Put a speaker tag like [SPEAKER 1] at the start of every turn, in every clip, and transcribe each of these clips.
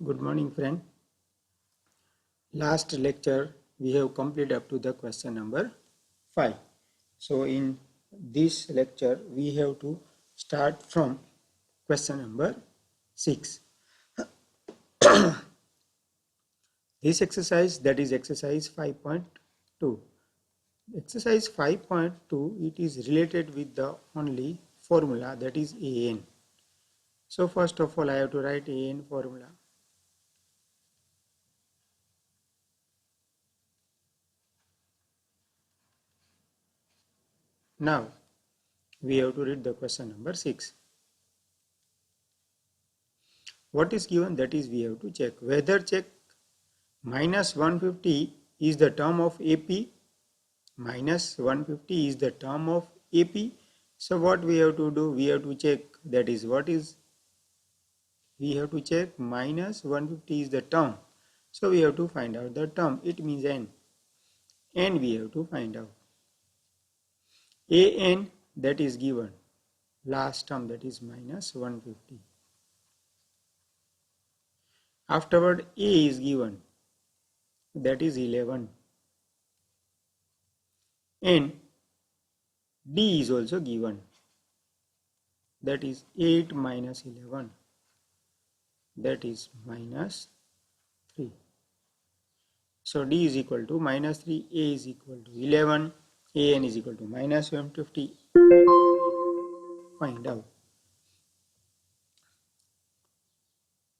[SPEAKER 1] Good morning, friend. Last lecture we have completed up to the question number 5. So in this lecture we have to start from question number 6. This exercise, that is exercise 5.2. Exercise 5.2, it is related with the only formula, that is AN. So first of all I have to write AN formula. Now we have to read the question number 6. What is given, that is we have to check. Whether check minus 150 is the term of AP. Minus 150 is the term of AP. So what we have to do? We have to check, that is what is, we have to check minus 150 is the term. So we have to find out the term. It means N. N we have to find out. AN, that is given. Last term, that is minus 150. Afterward A is given. That is 11. And D is also given. That is 8 minus 11. That is minus 3. So D is equal to minus 3, A is equal to 11, AN is equal to minus 150. Find out.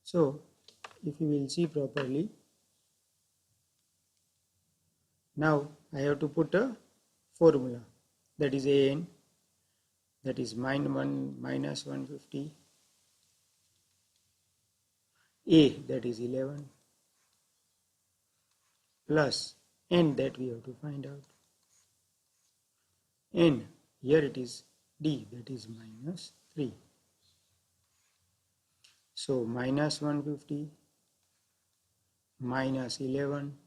[SPEAKER 1] So if you will see properly, now I have to put a formula, that is AN, that is minus 150, A, that is 11, plus N, that we have to find out. N, here it is D, that is minus 3. So minus 150 minus 11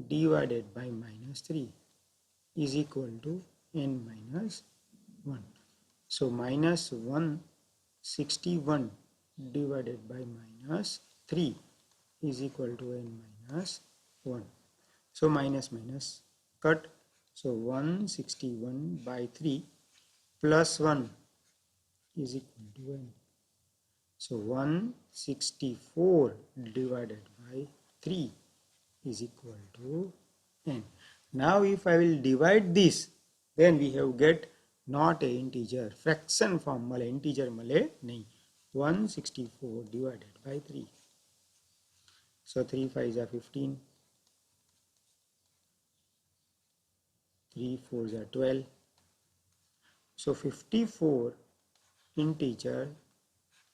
[SPEAKER 1] divided by minus 3 is equal to N minus 1. So minus 161 divided by minus 3 is equal to N minus 1. So minus minus cut. So 161 by 3 plus 1 is equal to N. So 164 divided by 3 is equal to N. Now if I will divide this, then we have get not a integer, fraction form male, integer male nahi. 164 divided by 3. So 3 5s are 15. 3 4s are 12. So 54 integer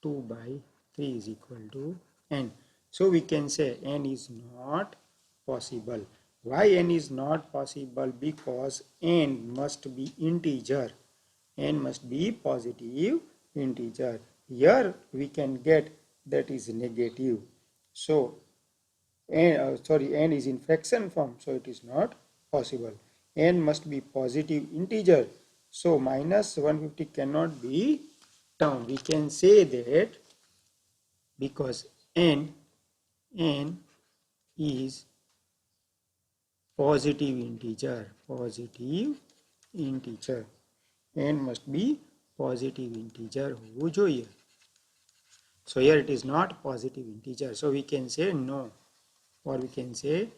[SPEAKER 1] 2 by 3 is equal to N. So we can say N is not possible. Why N is not possible? Because N must be integer. N must be positive integer. Here we can get that is negative. So N is in fraction form, so it is not possible. N must be positive integer. So minus 150 cannot be term. We can say that because N is positive integer. N must be positive integer होवो જોઈએ. So here it is not positive integer. So we can say no, or we can say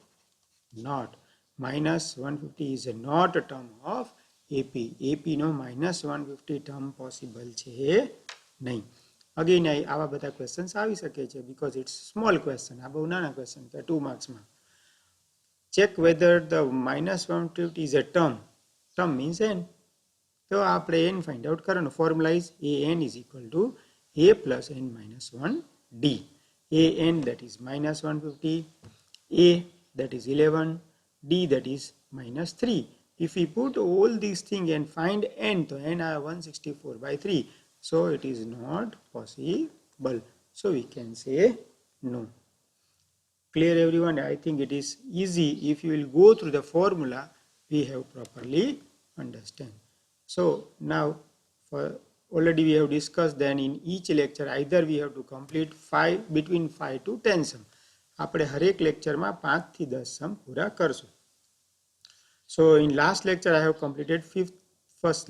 [SPEAKER 1] not. Minus 150 is not a term of AP. AP no minus 150 term possible છે નહીં. Again આવા બધા questions આવી શકે છે because it's small question. આ બહુ નાના question છે 2 marks માં. Check whether the minus 150 is a term. Term means N. તો આપણે N find out કરવાનું. Formula is AN is equal to A plus N minus 1 D. AN that is minus 150, A that is 11, D that is minus 3. If we put all these things and find N, so N are 164 by 3. So it is not possible. So we can say no. Clear everyone? I think it is easy. If you will go through the formula, we have properly understand. So now already we have discussed, then in each lecture either we have to complete 5 between 5 to 10 sum. આપણે હરેક લેક્ચરમાં 5 થી 10 સમ પૂરા કરશું. So in last lecture I have completed first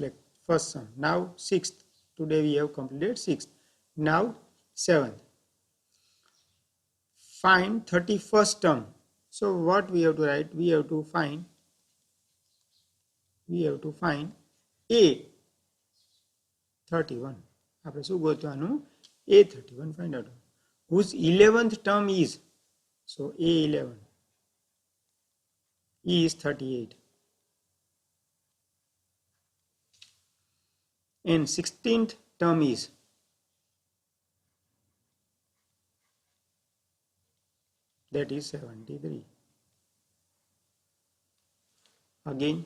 [SPEAKER 1] sum. Now sixth. Today we have completed sixth. Now seventh. Find 31st term. So what we have to write? We have to find A 31. આપણે શું ગોતવાનું? A 31 find out. Whose 11th term is? So A 11 is 38. And 16th term is? That is 73. Again,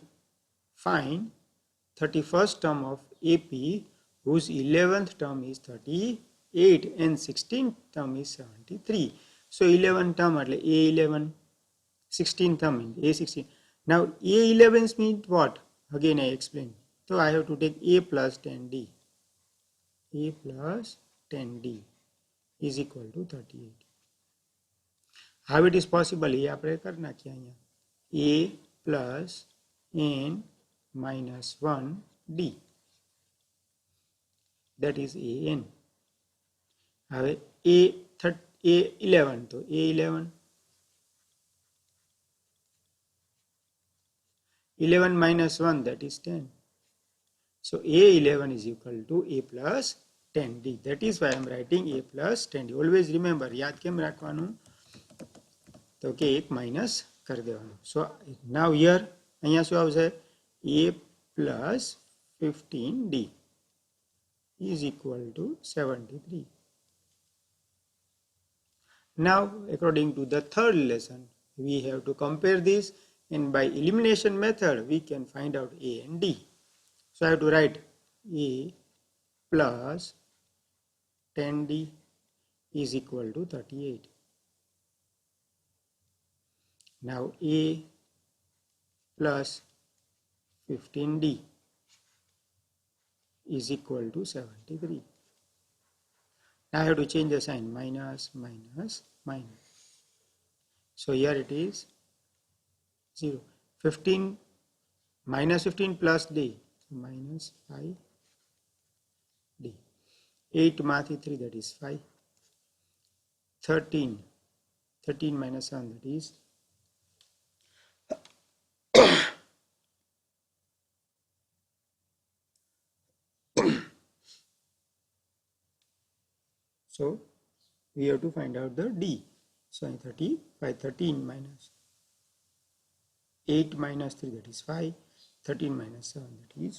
[SPEAKER 1] find 31st term of AP whose 11th term is 38 and 16th term is 73. So 11 term એટલે A11, 16 term A16. Now A11 means what? Again I explain. So I have to take A plus 10D. A plus 10D is equal to 38. How it is possible? એ આપણે કરી નાખીએ અહીંયા. A plus n minus 1D. That is an. હવે A11 તો A11 11 minus 1 that is 10. So A11 is equal to A plus 10D. That is why I am writing A plus 10D. Always remember, યાદ કેમ રાખવાનું? તો કે 1 minus કરી દેવાનું. So now here અહીંયા શું આવશે? A plus 15D is equal to 73. Now according to the third lesson we have to compare this, and by elimination method we can find out A and D. So I have to write A plus 10D is equal to 38. Now A plus 15D is equal to 73. Now I have to change the sign, minus, minus, minus. So here it is 0. 15 minus 15 plus D, minus 5D. 8 માંથી 3, that is 5. 13 minus 7, that is so we have to find out the D. So 13 minus 8 minus 3, that is 5. 13 minus 7, that is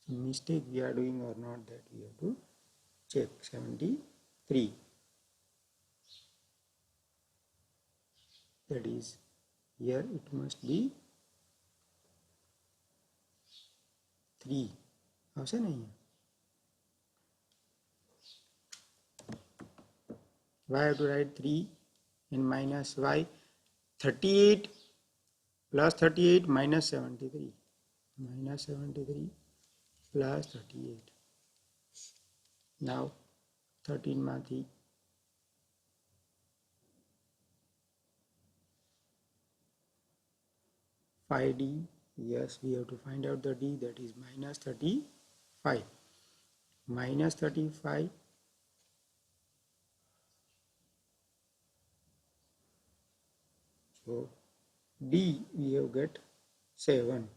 [SPEAKER 1] some mistake we are doing or not, that we have to check. 73. That is, here it must be 3. આવશે ને અહીંયા? Why I have to write 3 and minus y? 38 plus 38 minus 73. Minus 73 plus 38. Now 13 માંથી 5D. Yes, we have to find out the D, that is minus 35. Minus 35 so D we have get 7.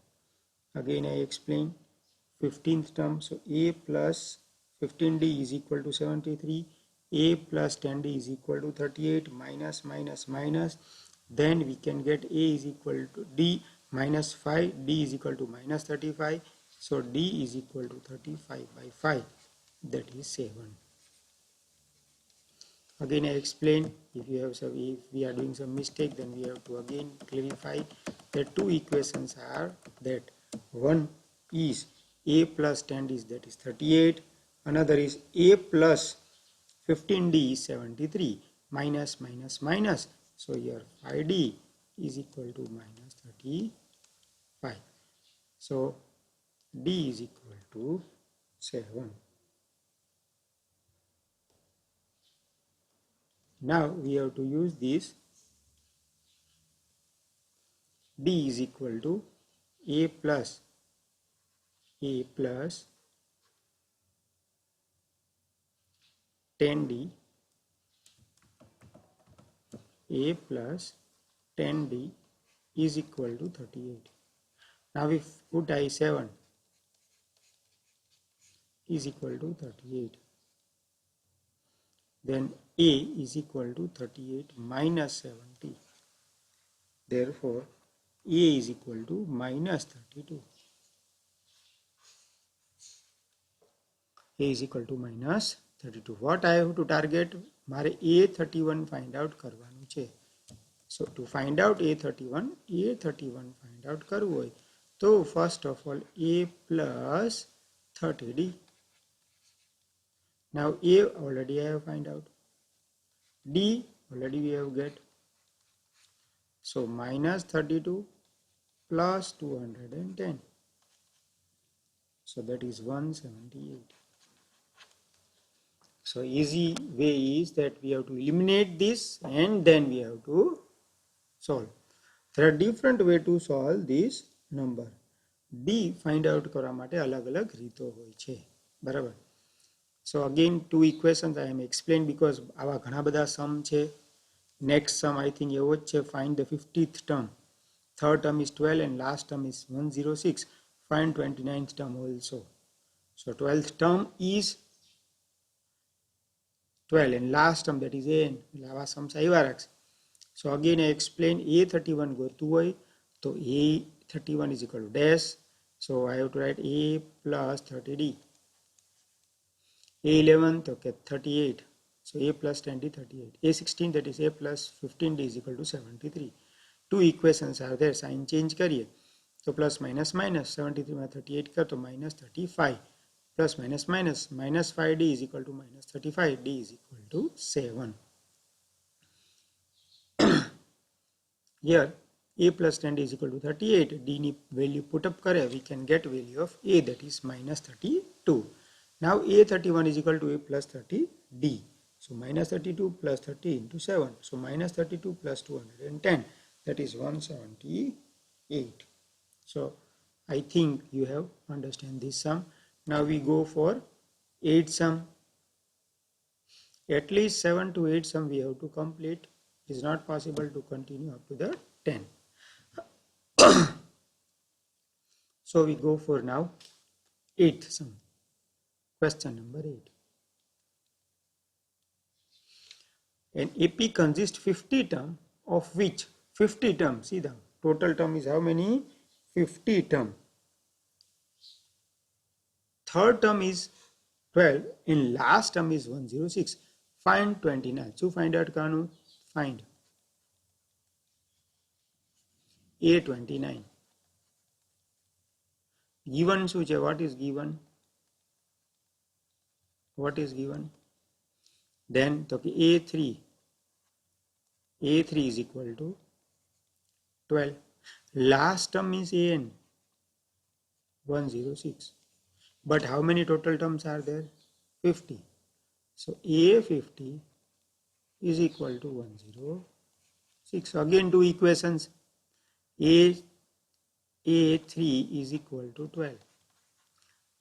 [SPEAKER 1] Again I explain 15th term. So A plus 15D is equal to 73. A plus 10D is equal to 38. Minus minus minus. Then we can get A is equal to D minus 5. D is equal to minus 35. So D is equal to 35 by 5. That is 7. Again I explain, if we are doing some mistake, then we have to again clarify that two equations are that one is A plus 10D, that is 38. Another is A plus 15D is 73. Minus minus minus. So here 5D is equal to minus 35. So D is equal to 7. Now we have to use this. D is equal to A plus 10D, A plus 10D is equal to 38. Now if put I7 is equal to 38, then A is equal to 38 minus 70. Therefore, A is equal to minus 32. A is equal to minus 32. What I have to target? મારે A31 find out કરવાનું છે. So to find out A31 find out કરવું હોય તો first of all A plus 30D. Now A already I have find out. D already we have get. So minus 32 plus 210. So that is 178. So easy way is that we have to eliminate this and then we have to solve. There are different way to solve this number. D find out કરવા માટે અલગ-અલગ રીતો હોય છે. બરાબર. So again two equations I am explained because આવા ઘણા બધા sum છે. Next sum I think એવો જ છે. Find the 50th term. Third term is 12 and last term is 106. Find 29th term also. So 12th term is 12 and last term that is an. આવા sums આવ્યા રાખશે. So again I explain A31 ગોતવું હોય તો A31 is equal to dash. So I have to write A plus 30D. A11 તો કે 38. So A plus 10D 38. A16 that is A plus 15D is equal to 73. Two equations are there. Sign change કરીએ તો plus minus minus 73 માં 38 કર તો minus 35. Plus minus minus minus 5D is equal to minus 35. D is equal to 7. Here A plus 10D is equal to 38. D ni value put up kare, we can get value of A, that is minus 32. Now A31 is equal to A plus 30D. So minus 32 plus 30 into 7. So minus 32 plus 210, that is 178. So I think you have understand this sum. Now we go for 8 sum. At least 7 to 8 sum we have to complete. It is not possible to continue up to the 10. So we go for now 8th sum. Question number 8. An AP consists 50 term, of which 50 term, see the total term is how many? 50 term. Third term is 12 and last term is 106. Find 29. So find out Kanu. Find A29. Given શું છે? What is given? What is given? Then A3 is equal to 12. Last term is AN 106. But how many total terms are there? 50. So A50 is equal to 106. Again two equations. A3 is equal to 12.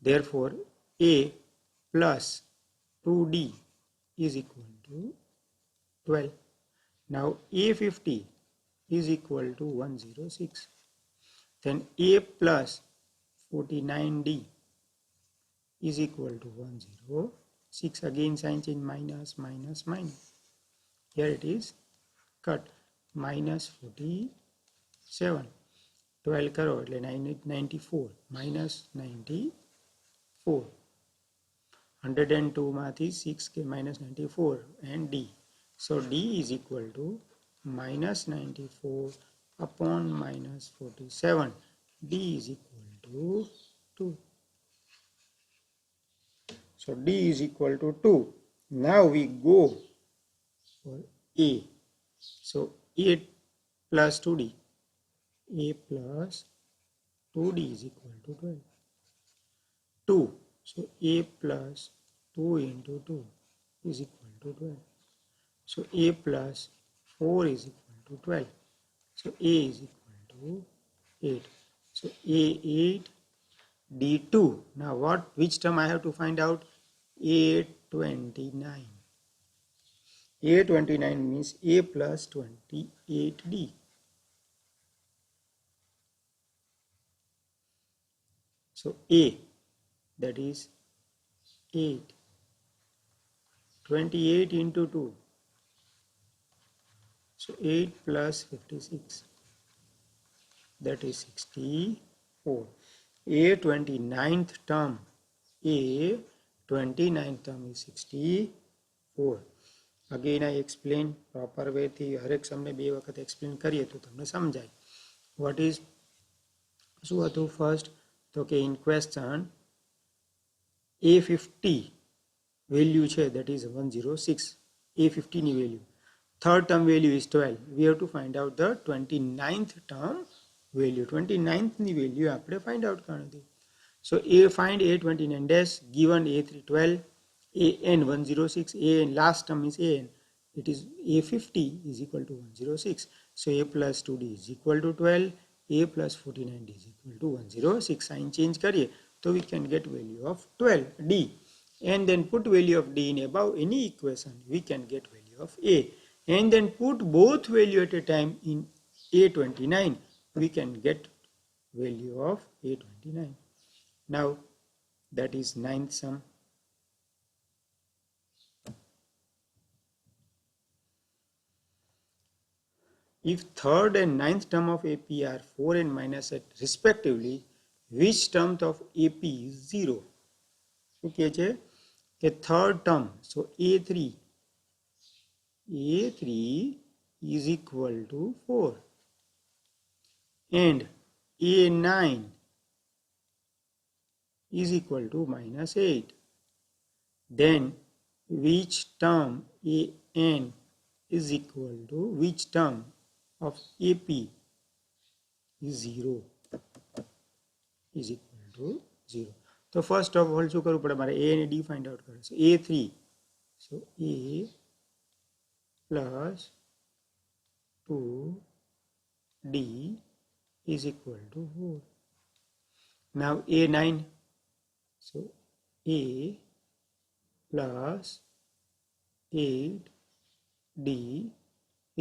[SPEAKER 1] Therefore A plus 2D is equal to 12. Now A50 is equal to 106. Then A plus 49D is equal to 106. Again sign change, minus minus minus. Here it is cut. Minus 47. 12 करो એટલે 94 minus 94. 102 માંથી 6 के minus 94 and D. So D is equal to minus 94 upon minus 47. D is equal to 2. So D is equal to 2. Now we go for A. So A plus 2D. A plus 2D is equal to 12. 2 So a plus 2 into 2 is equal to 12. So a plus 4 is equal to 12. So a is equal to 8. So a8 d2. Now which term I have to find out? a29. a29 means a plus 28d. So a, that is 8. 28 into 2. So 8 plus 56. That is 64. A 29th term. A 29th term is 64. Again I explain proper way થી હરેક સમને બે વખત explain કરીએ તો તમને સમજાય. What is શું હતું first? તો કે in question A50 value છે, that is 106. A50 ની value. Third term value is 12. We have to find out the 29th term value. 29th ની value આપણે find out કરવાની. So A find A29 dash given A3 12, AN 106, AN last term is AN. It is A50 is equal to 106. So A plus 2D is equal to 12. A plus 49D is equal to 106. Sign change करिए तो we can get value of 12D. And then put value of D in above any equation. We can get value of A. And then put both value at a time in A29. We can get value of A29. Now that is ninth sum. If third and ninth term of AP are 4 and minus 8 respectively, which term of AP is 0? Okay, the third term, so A3 is equal to 4 and A9 is equal to minus 8. Then which term AN is equal to which term of AP is 0? Is equal to 0. So first of all શું કરવું પડે મારે A અને D find out કરે. So A3, so A plus 2D is equal to 4. Now A9, so A plus 8D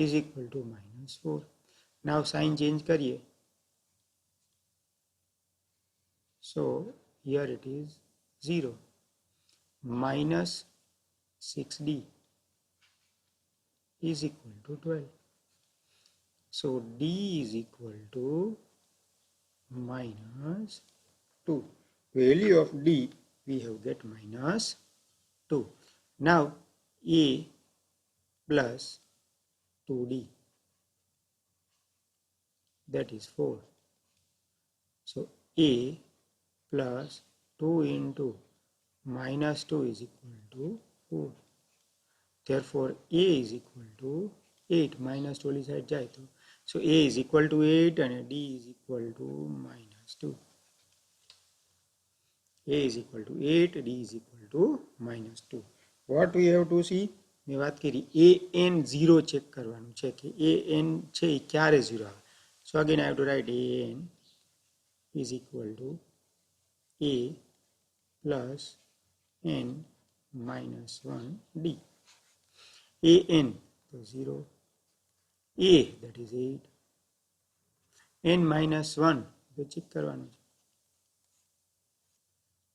[SPEAKER 1] is equal to minus 4. Now sign change करिए. So here it is 0. Minus 6D is equal to 12. So D is equal to minus 2. Value of D we have get minus 2. Now A plus 2D, that is 4. So A plus 2 into minus 2 is equal to 4. Therefore A is equal to 8. Minus 2 side જાય તો. So A is equal to 8 and D is equal to minus 2. A is equal to 8, D is equal to minus 2. What we have to see? મેં વાત કરી AN 0 check કરવાનું છે કે AN છે એ ક્યારે 0 આવે. So again I have to write AN is equal to A plus N minus 1D. AN so 0, A that is 8, N minus 1 તો ચેક કરવાનું છે,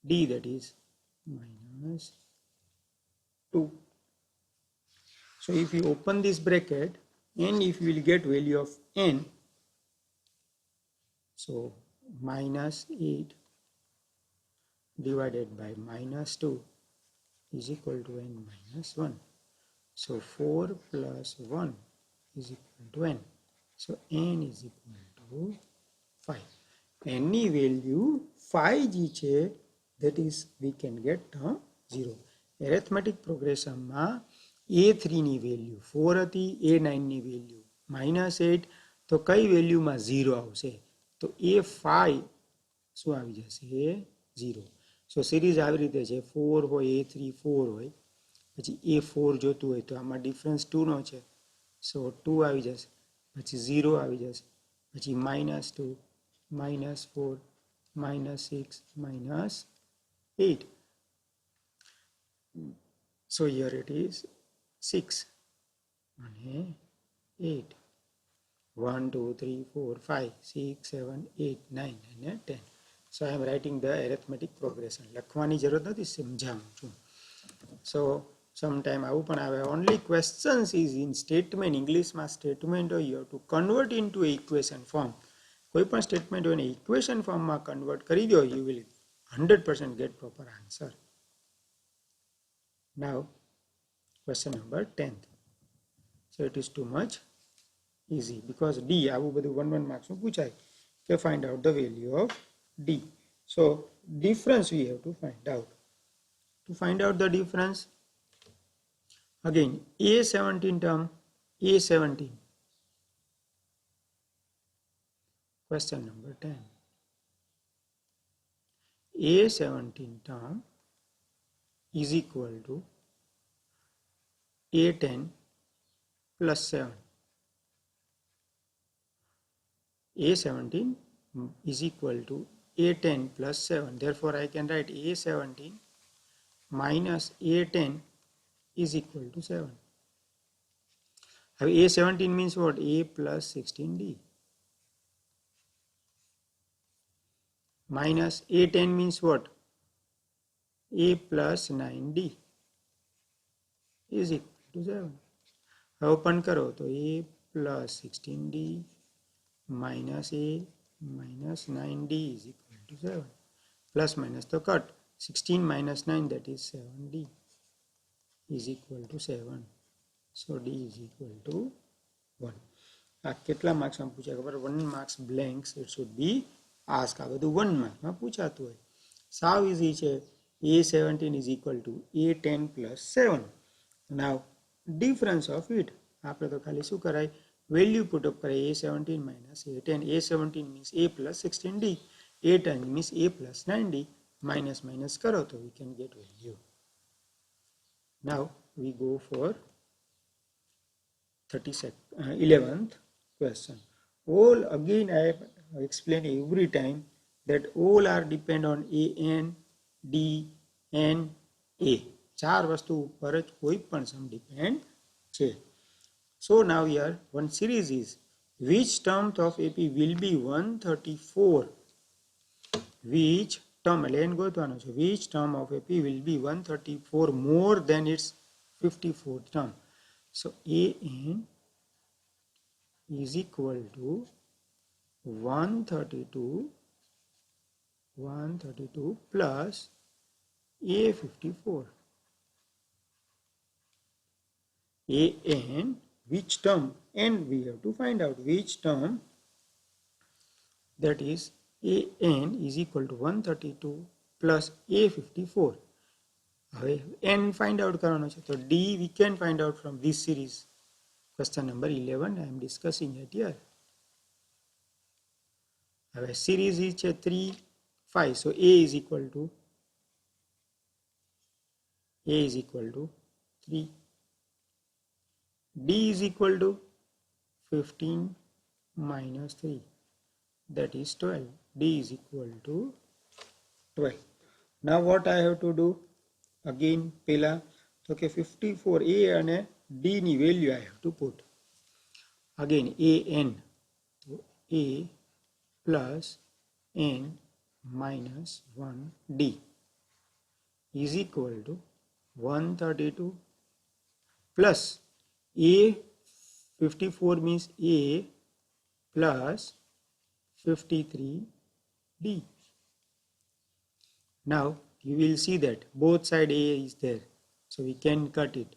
[SPEAKER 1] D that is minus 2. So if you open this bracket and if you will get value of N, so minus 8 divided by minus 2 is equal to N minus 1. So 4 plus 1 is equal to N. So N is equal to 5. Any value 5 जी છે, that is we can get term 0. Arithmetic progression માં A3 ની value 4 હતી, A9 ની value minus 8, તો કઈ value માં 0 આવશે? તો A5 શું આવી જશે? 0. સો સિરીઝ આવી રીતે છે 4 હોય A3 4 હોય પછી A4 જોતું હોય તો આમાં ડિફરન્સ 2 નો છે સો 2 આવી જશે પછી 0 આવી જશે પછી -2 -4 -6 -8 so here it is 6 અને 8 1 2 3 4 5 6 7 8 9 અને 10 so I am writing the arithmetic progression લખવાની જરૂર નથી સમજાવું છું so sometime આવું પણ આવે only questions is in statement ઇંગ્લિશમાં સ્ટેટમેન્ટ હોય you have to convert into equation form કોઈ પણ સ્ટેટમેન્ટ હોય ને ઇક્વેશન ફોર્મમાં કન્વર્ટ કરી દો you will 100% get proper answer now question number 10th so it is too much easy because D આવું બધું 1 marks નું પૂછાય કે find out the value of D so difference we have to find out the difference again A17 term A17 question number 10 A17 term is equal to A10 plus 7 A17 is equal to A10 plus 7 therefore I can write A17 minus A10 is equal to 7 હવે A17 means what A plus 16D minus A10 means what A plus 9D is equal to 7 હવે open કરો તો A plus 16D minus A minus 9D is equal to 7 plus minus તો cut 16 minus 9 that is 7D is equal to 7 so D is equal to 1 આ કેટલા માર્ક્સમાં પૂછાય ખબર 1 marks blanks it should be ask આ બધું 1 માર્કમાં પૂછાતું હોય સાવ easy છે A17 is equal to A10 plus 7 now difference of it આપણે તો ખાલી શું કરાય value put up કરાય A17 minus A10 A17 means A plus 16D A10 means A plus 9D minus karo to we can get value now we go for 11th question all again I explain every time that all are depend on AN D N A ચાર વસ્તુ ઉપર જ કોઈ પણ સમ depend છે so now here one series is which term of AP will be 134 which term len ગોતવાનો છે which term of AP will be 134 more than its 54th term so AN is equal to 132 plus A54 AN which term and we have to find out which term that is AN is equal to 132 plus A54 હવે N find out કરવાનો છે તો D we can find out from this series question number 11 I am discussing it here હવે series is 3 5 so A is equal to 3 D is equal to 15 minus 3 that is 12 D is equal to 12 now what I have to do again pela so ke 54 A and D ni value I have to put again AN so A plus N minus 1 D is equal to 132 plus A 54 means A plus 53D. Now you will see that both side A is there. So we can cut it.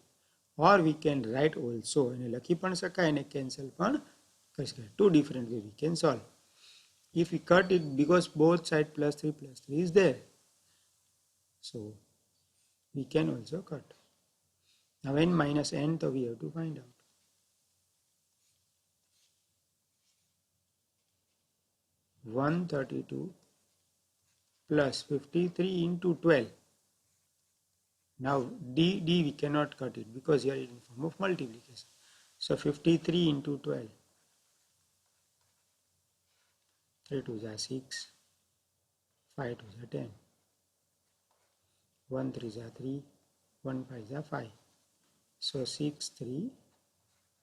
[SPEAKER 1] Or we can write also. અને લખી પણ શકાય અને cancel પણ કરી શકાય. Two different way we can solve. If we cut it because both side plus 3 is there. So we can also cut. Now n minus n so we have to find out. (132) plus 53 into 12. Now D we cannot cut it because here it is in form of multiplication. So 53 into 12. 3 2s are 6, 5 2s are 10, 1 3s are 3, 1 5s are 5. So 6 3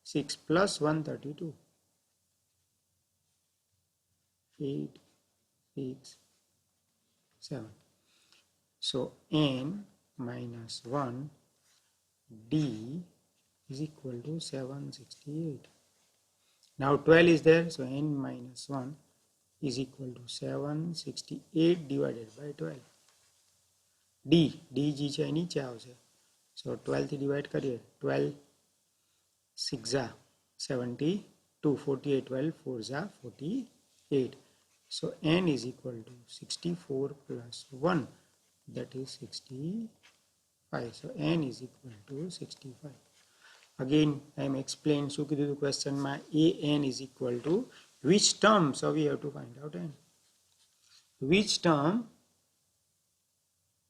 [SPEAKER 1] 6 plus 132. 8 6 7. So n minus 1 D is equal to 768. Now 12 is there, so n minus 1 is equal to 768 divided by 12. D જે છે નીચે આવશે. So 12 થી divide કરીએ. 12 6 are 72, 48, 12 4s are 48. So n is equal to 64 plus 1, that is 65. So n is equal to 65. Again I am explained શું કીધું question માં an is equal to which term. So we have to find out n. Which term?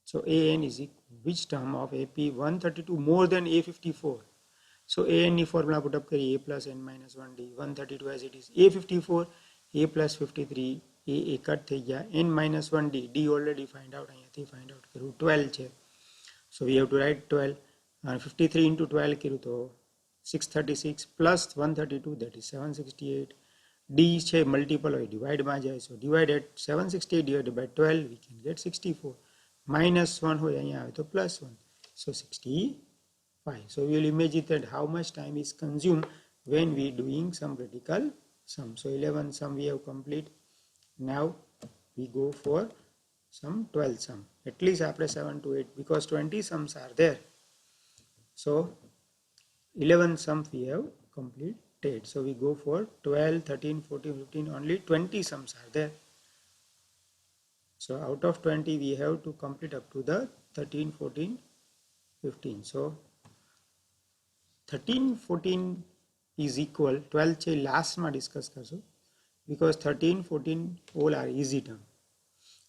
[SPEAKER 1] So an is equal which term of AP 132 more than A54. So an ની formula put up કરીએ a plus n minus 1d 132 as it is A54 a plus 53 a cut થઈ ગયા n minus 1d d already find out અહીંયાથી find out કર્યું 12 છે. So we have to write 12 and 53 into 12 કર્યું તો 636 plus 132 that is 768. D છે multiple હોય divide માં જાય, so divided 768 divided by 12 we can get 64. Minus 1 હોય અહીંયા આવે તો plus 1, so 65. So we will imagine that how much time is consumed when we doing some critical sum. So 11 sum we have complete. Now we go for some 12 sum. At least after 7 to 8 because 20 sums are there. So 11 sums we have completed. So we go for 12, 13, 14, 15, only 20 sums are there. So out of 20 we have to complete up to the 13, 14, 15. So 13, 14 is equal 12 છે last માં discuss કરશું because 13, 14 all are easy term.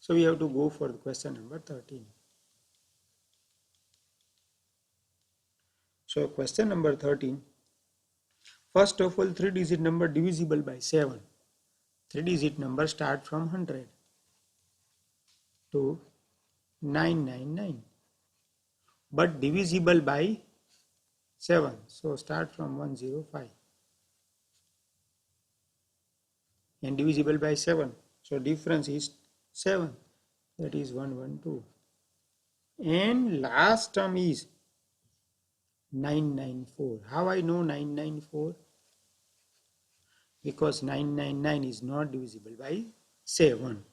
[SPEAKER 1] So we have to go for the question number 13. So question number 13. First of all, 3-digit number divisible by 7. 3-digit number start from 100 to 999, but divisible by 7. So start from 105 and divisible by 7. So difference is 7, that is 112. And last term is 994. How I know 994? Because 999 is not divisible by 7.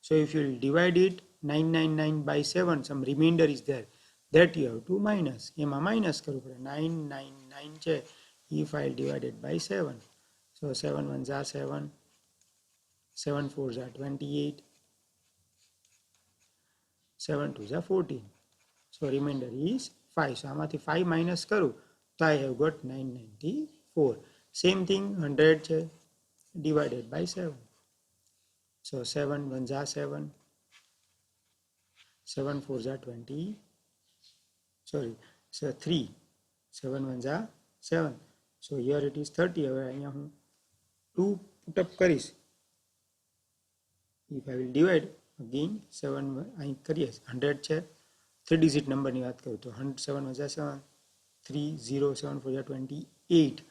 [SPEAKER 1] So if you divide it 999 by 7, some remainder is there, that you have to minus. એમાં minus કરવું પડે. 999 છે if I divided by 7. So 7 1s are 7, 7 4s are 28, 7 2s are 14. So remainder is 5. So આમાંથી 5 minus કરું તો I have got 994. Same thing 100 છે divided by 7. So 7 1s are 7, 7 4s are 20, sorry, so 3, 7 1s are 7. So here it is 30. હવે અહીંયા હું 2 put up કરીશ. If I will divide again 7 અહીં કરીએ 100 છે 3 digit number ની વાત કરું તો 7 1s are 7, 3 0 7 4s are 28,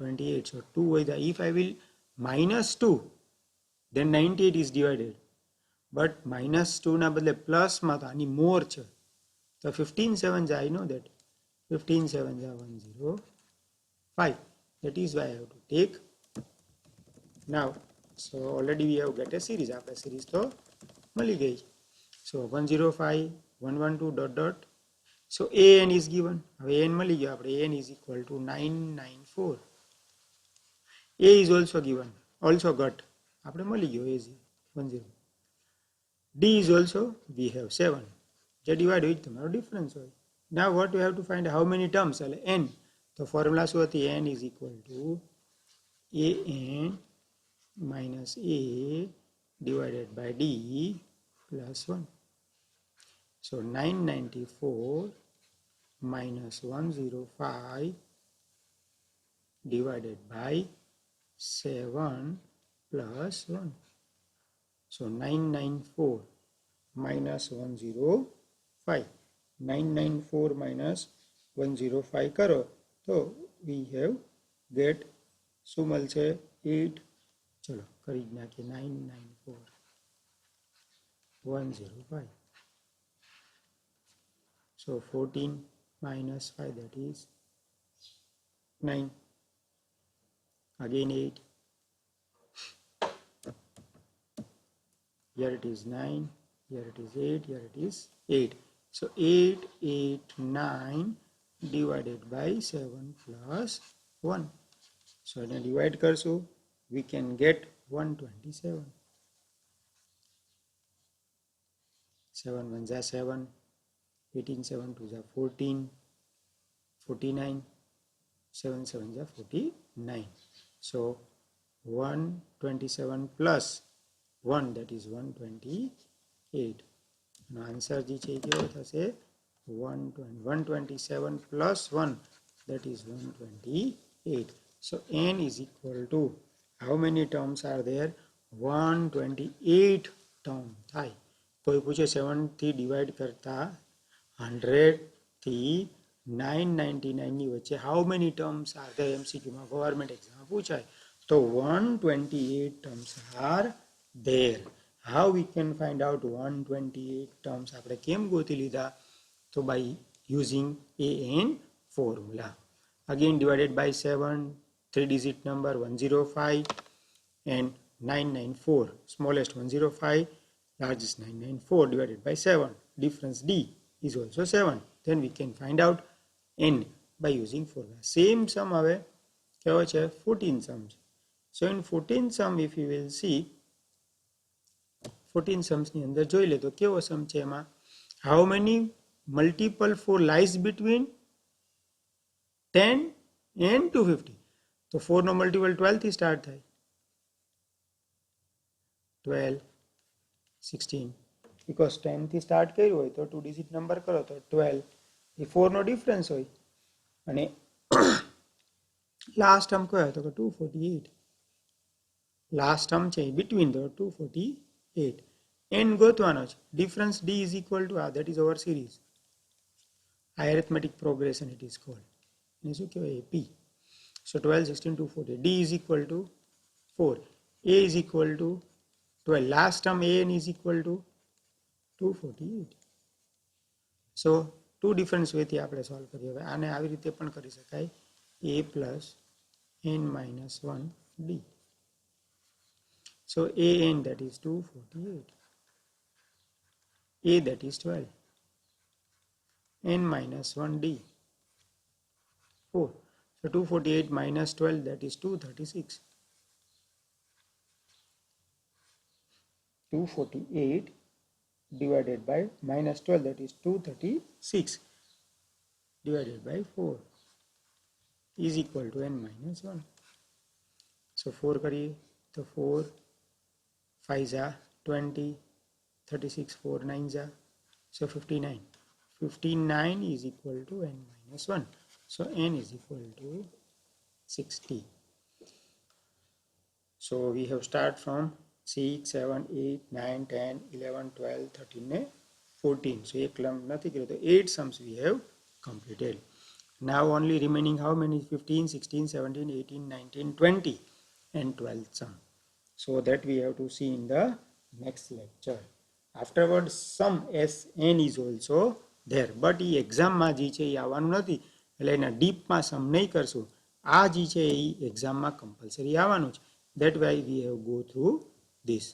[SPEAKER 1] 28. So 2 હોય તો if I will minus 2 then 98 is divided, but minus 2 ના બદલે plus માં તો આની more છે તો 15 7s I know that 15 7s are 105. That is why I have to take now. So already we have get a series. આપણે series તો મળી ગઈ. So 105 112 dot dot. So an is given. હવે an મળી ગયો આપણે. An is equal to 994. A is also given, also got. આપણે મળી ગયો a is 10. D is also we have 7. જે divide હોય તમારો difference હોય. Now what we have to find how many terms? N. તો formula શું હતી? N is equal to an minus a divided by d plus 1. So 994 minus 105 divided by 7 plus 1. So 994 minus 105. 994 minus 105 કરો તો we have get શું મળશે 8. ચલો કરી જ નાખીએ 994 105. So 14 minus 5, that is 9. Again 8. Here it is 9. Here it is 8. Here it is 8. So 8, 8, 9 divided by 7 plus 1. So when I divide करशु, we can get 127. 7 1 is 7. 18 7 2 is 14. 49. 7 7 is 49. So 127 plus 1, that is 128. Now answer जी છે કેવો થશે 127 plus 1, that is 128. So n is equal to how many terms are there? 128 terms થાય. કોઈ પૂછે 7 થી divide કરતા 100 થી 999 ની વચ્ચે how many terms are there? MCQ માં ગવર્નમેન્ટ એક્ઝામ પૂછાય તો 128 terms are there. How we can find out 128 terms? આપણે કેમ ગોતી લીધા? તો by using AN formula. Again divided by 7, 3 digit number 105 and 994. Smallest 105, largest 994 divided by 7. Difference D is also 7. Then we can find out N by using formula. Same sum હવે કેવો છે 14 sums. So in 14 sum if you will see 14 sums ની અંદર જોઈ લે તો કેવો સમ છે એમાં how many multiple 4 lies between 10 and 250. તો 4 નો મલ્ટીપલ 12 થી સ્ટાર્ટ થાય 12 16 because 10 થી સ્ટાર્ટ કર્યું હોય તો 2 ડિજિટ નંબર કરો તો 12 એ 4 નો ડિફરન્સ હોય અને લાસ્ટ ટર્મ કયો તો કે 248. લાસ્ટ ટર્મ છે between the 248. n ગોતવાનો છે. Difference D is equal to that is our series. Arithmetic progression it is called. ને શું કહેવાય P. So 12 16 248. D is equal to 4. A is equal to 12. Last term an is equal to 248. So two different way થી આપણે solve કરીએ. હવે આને આવી રીતે પણ કરી શકાય a plus n minus 1 d. So an that is 248. A that is 12. N minus 1d 4. So 248 minus 12 that is 236. 248 divided by minus 12 that is 236 divided by 4 is equal to n minus 1. So 4 करिए तो 4 5 जा 20 36 4 9 जा so 59. 59 is equal to n minus 1. So n is equal to 60. So we have start from 6 7 8 9 10 11 12 13 14. So एक lump નથી કર્યો તો 8 sums we have completed. Now only remaining how many? 15 16 17 18 19 20 and 12 sum. So that we have to see in the next lecture. Afterwards sum Sn is also there, but એ એક્ઝામમાં જે છે એ આવવાનું નથી એટલે એના ડીપમાં સમ નહીં કરશું. આ જે છે એ એક્ઝામમાં કમ્પલસરી આવવાનું છે. That why we have go through this.